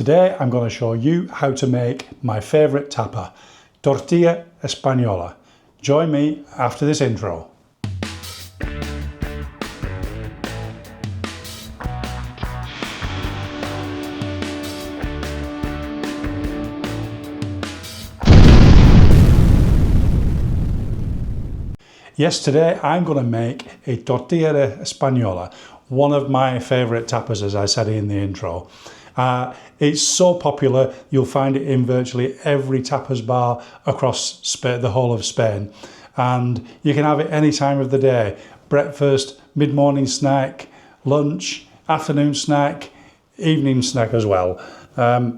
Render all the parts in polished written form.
Today I'm going to show you how to make my favourite tapa, Tortilla Española. Join me after this intro. Yes, today I'm going to make a Tortilla Española, one of my favourite tapas, as I said in the intro. It's so popular, you'll find it in virtually every tapas bar across the whole of Spain. And you can have it any time of the day. Breakfast, mid-morning snack, lunch, afternoon snack, evening snack as well.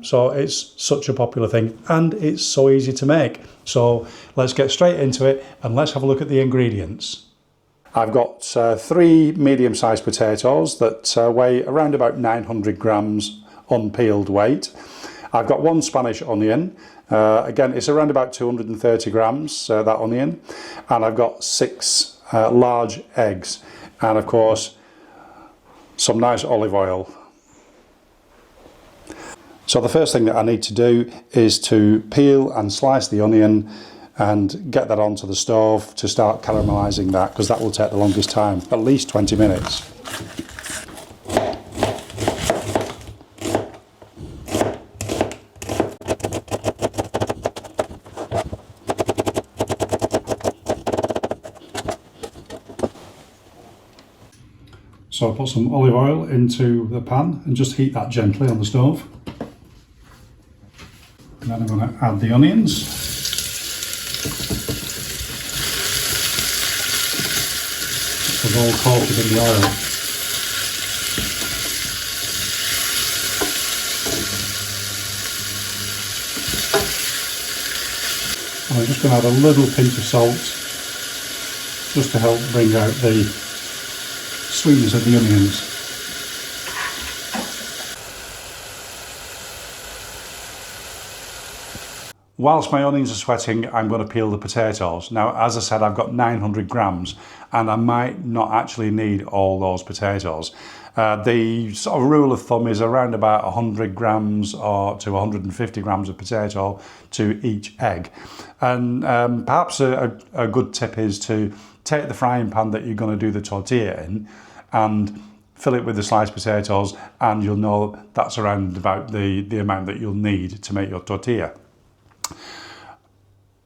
So it's such a popular thing and it's so easy to make. So let's get straight into it and let's have a look at the ingredients. I've got 3 medium-sized potatoes that weigh around about 900 grams unpeeled weight. I've got 1 Spanish onion. Again, it's around about 230 grams, that onion. And I've got 6 large eggs. And of course, some nice olive oil. So the first thing that I need to do is to peel and slice the onion and get that onto the stove to start caramelising that, because that will take the longest time, at least 20 minutes. So I'll put some olive oil into the pan and just heat that gently on the stove. And then I'm going to add the onions. They're all coated in the oil. And I'm just going to add a little pinch of salt just to help bring out the sweetness of the onions. Whilst my onions are sweating, I'm going to peel the potatoes. Now, as I said, I've got 900 grams and I might not actually need all those potatoes. The sort of rule of thumb is around about 100 grams or to 150 grams of potato to each egg. And perhaps a good tip is to take the frying pan that you're going to do the tortilla in and fill it with the sliced potatoes, and you'll know that's around about the amount that you'll need to make your tortilla.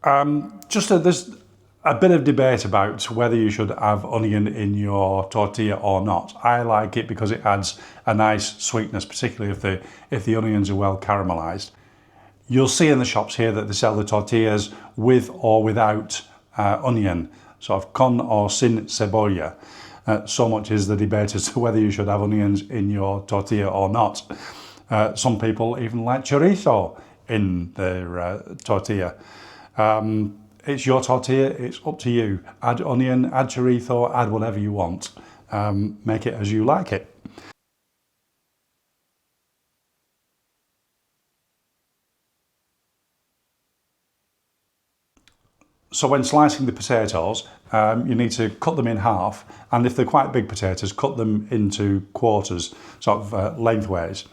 There's a bit of debate about whether you should have onion in your tortilla or not. I like it because it adds a nice sweetness, particularly if the onions are well caramelized. You'll see in the shops here that they sell the tortillas with or without onion, sort of con or sin cebolla. So much is the debate as to whether you should have onions in your tortilla or not. Some people even like chorizo in their tortilla. It's your tortilla, it's up to you. Add onion, add chorizo, add whatever you want. Make it as you like it. So when slicing the potatoes, you need to cut them in half, and if they're quite big potatoes, cut them into quarters, sort of lengthways.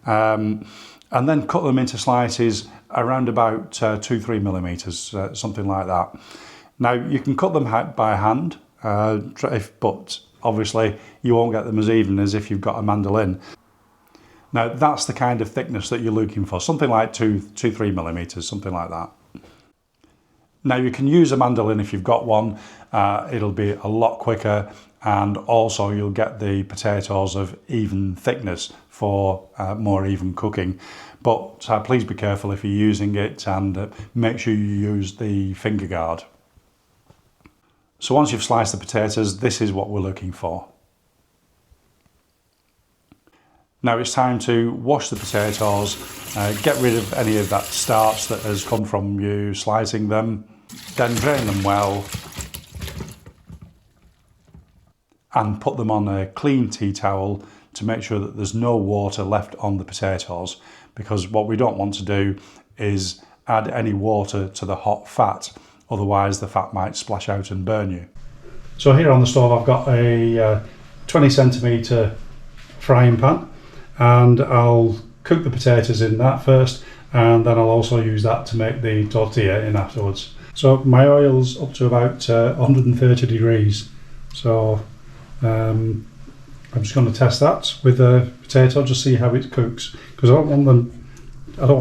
And then cut them into slices around about 2-3 millimeters, something like that. Now you can cut them by hand, but obviously you won't get them as even as if you've got a mandolin. Now that's the kind of thickness that you're looking for, something like 2-3 millimeters, something like that. Now you can use a mandolin if you've got one, it'll be a lot quicker, and also you'll get the potatoes of even thickness for more even cooking. But please be careful if you're using it, and make sure you use the finger guard. So once you've sliced the potatoes, this is what we're looking for. Now it's time to wash the potatoes, get rid of any of that starch that has come from you slicing them, then drain them well and put them on a clean tea towel to make sure that there's no water left on the potatoes, because what we don't want to do is add any water to the hot fat, otherwise the fat might splash out and burn you. So here on the stove I've got a 20 centimetre frying pan, and I'll cook the potatoes in that first, and then I'll also use that to make the tortilla in afterwards. So my oil's up to about 130 degrees. So I'm just going to test that with the potato, just see how it cooks, because I don't want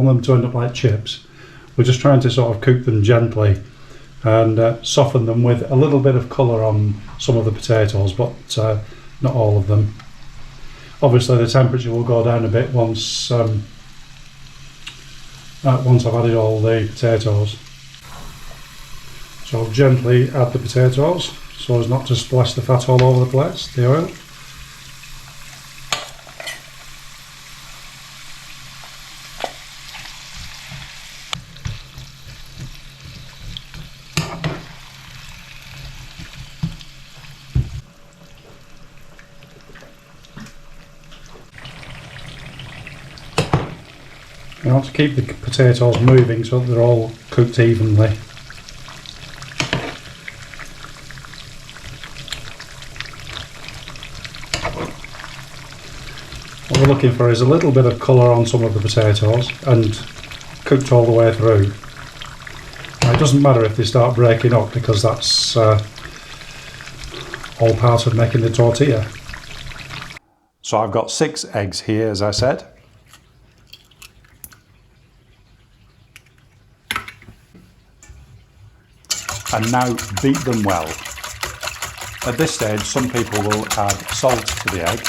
them to end up like chips. We're just trying to sort of cook them gently and soften them with a little bit of colour on some of the potatoes, but not all of them. Obviously the temperature will go down a bit once I've added all the potatoes. So I'll gently add the potatoes so as not to splash the fat all over the place, the oil. You want to keep the potatoes moving so that they're all cooked evenly. What we're looking for is a little bit of colour on some of the potatoes and cooked all the way through. Now, it doesn't matter if they start breaking up, because that's all part of making the tortilla. So I've got 6 eggs here, as I said. And now beat them well. At this stage, some people will add salt to the egg.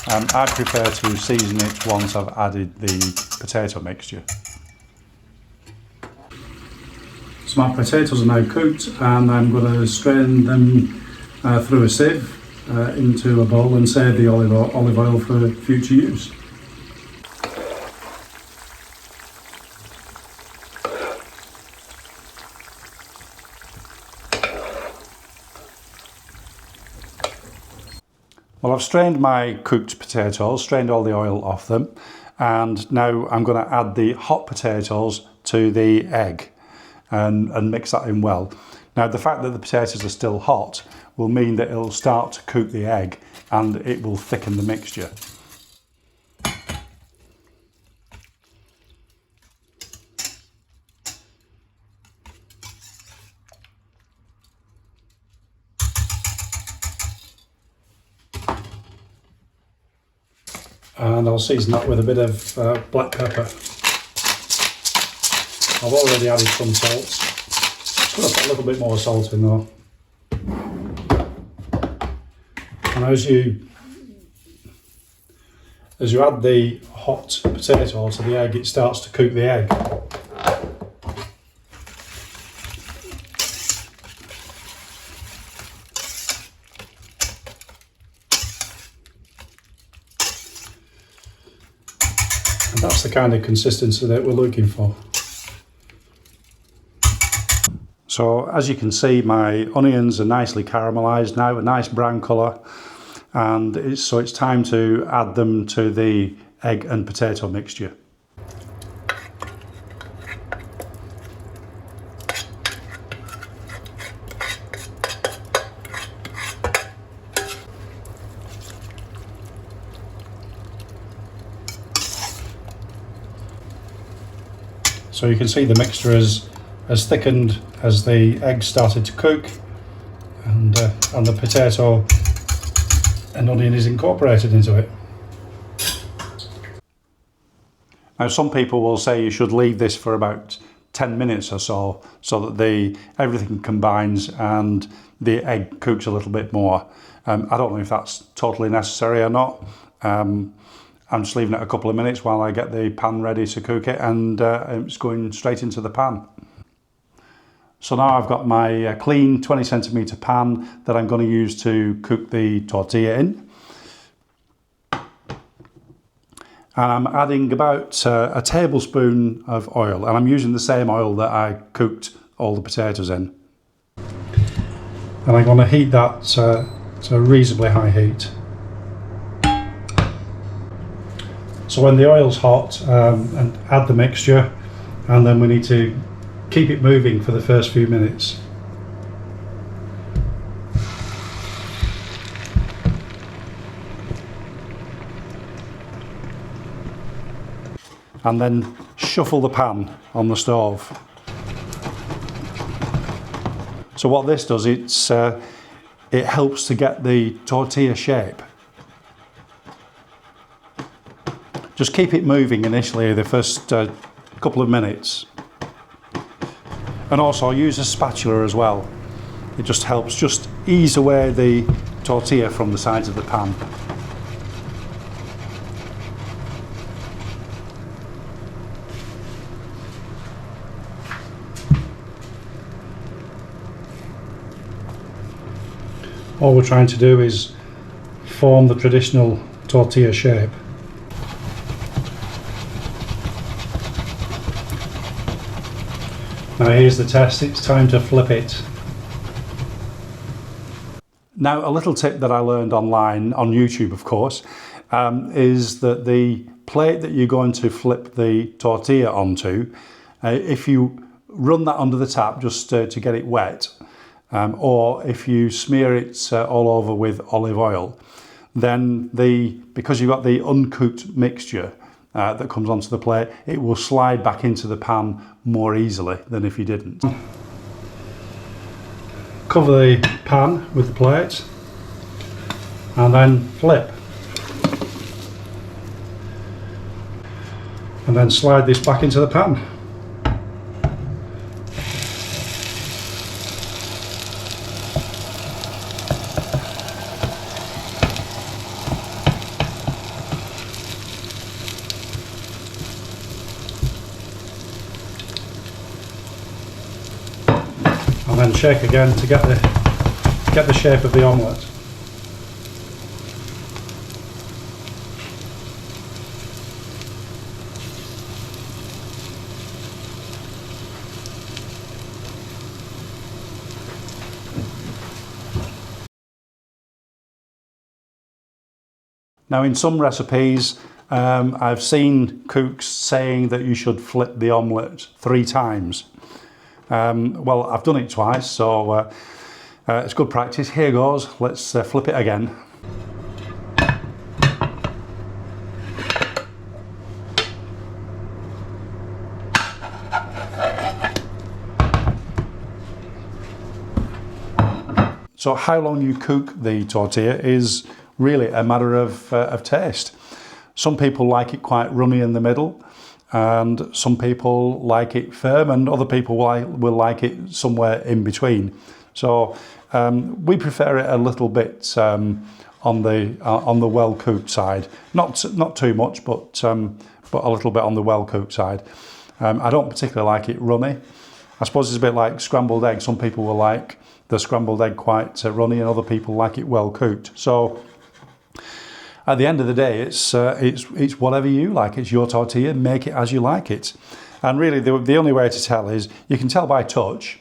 I prefer to season it once I've added the potato mixture. So my potatoes are now cooked, and I'm going to strain them through a sieve into a bowl and save the olive oil for future use. Well, I've strained my cooked potatoes, strained all the oil off them, and now I'm going to add the hot potatoes to the egg and mix that in well. Now, the fact that the potatoes are still hot will mean that it'll start to cook the egg and it will thicken the mixture. And I'll season that with a bit of black pepper. I've already added some salt. Just going to put a little bit more salt in though. And as you add the hot potato to the egg, it starts to cook the egg. That's the kind of consistency that we're looking for. So as you can see, my onions are nicely caramelised now, a nice brown colour, and so it's time to add them to the egg and potato mixture. So you can see the mixture has thickened as the egg started to cook, and the potato and onion is incorporated into it. Now, some people will say you should leave this for about 10 minutes or so that everything combines and the egg cooks a little bit more. I don't know if that's totally necessary or not. I'm just leaving it a couple of minutes while I get the pan ready to cook it, and it's going straight into the pan. So now I've got my clean 20cm pan that I'm going to use to cook the tortilla in. And I'm adding about a tablespoon of oil, and I'm using the same oil that I cooked all the potatoes in. And I'm going to heat that to a reasonably high heat. So when the oil's hot, and add the mixture, and then we need to keep it moving for the first few minutes. and then shuffle the pan on the stove. So what this does, it helps to get the tortilla shape. Just keep it moving initially the first couple of minutes. And also use a spatula as well. It just helps just ease away the tortilla from the sides of the pan. All we're trying to do is form the traditional tortilla shape. Now here's the test, it's time to flip it. Now a little tip that I learned online, on YouTube of course, is that the plate that you're going to flip the tortilla onto, if you run that under the tap just to get it wet, or if you smear it all over with olive oil, then because you've got the uncooked mixture that comes onto the plate, it will slide back into the pan more easily than if you didn't. Cover the pan with the plate and then flip. And then slide this back into the pan. And then shake again to get the shape of the omelette. Now in some recipes I've seen cooks saying that you should flip the omelette 3 times. Well, I've done it twice, so it's good practice. Here goes, let's flip it again. So how long you cook the tortilla is really a matter of taste. Some people like it quite runny in the middle, and some people like it firm, and other people will like it somewhere in between. So we prefer it a little bit on the well cooked side, not too much, but a little bit on the well cooked side. I don't particularly like it runny. I suppose it's a bit like scrambled egg. Some people will like the scrambled egg quite runny, and other people like it well cooked. So at the end of the day, it's whatever you like. It's your tortilla. Make it as you like it. And really, the only way to tell is you can tell by touch,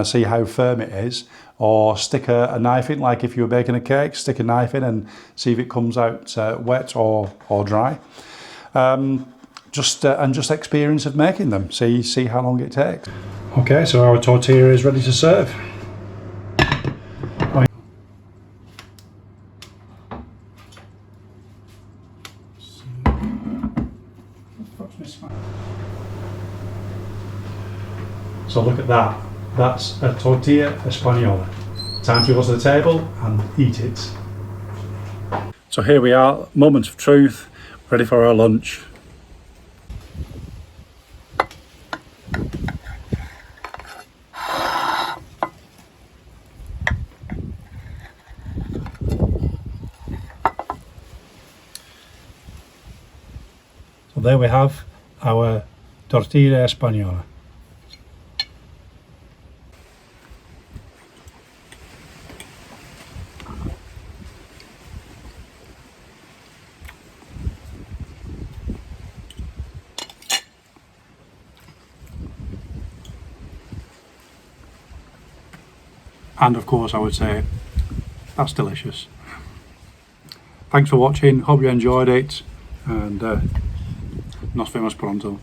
see how firm it is, or stick a knife in. Like if you were baking a cake, stick a knife in and see if it comes out wet or dry. Just experience of making them. See how long it takes. Okay, so our tortilla is ready to serve. So look at that. That's a Tortilla Española. Time to go to the table and eat it. So here we are, moment of truth, ready for our lunch. So there we have our Tortilla Española. And of course I would say, that's delicious. Thanks for watching, hope you enjoyed it, and nos vemos pronto.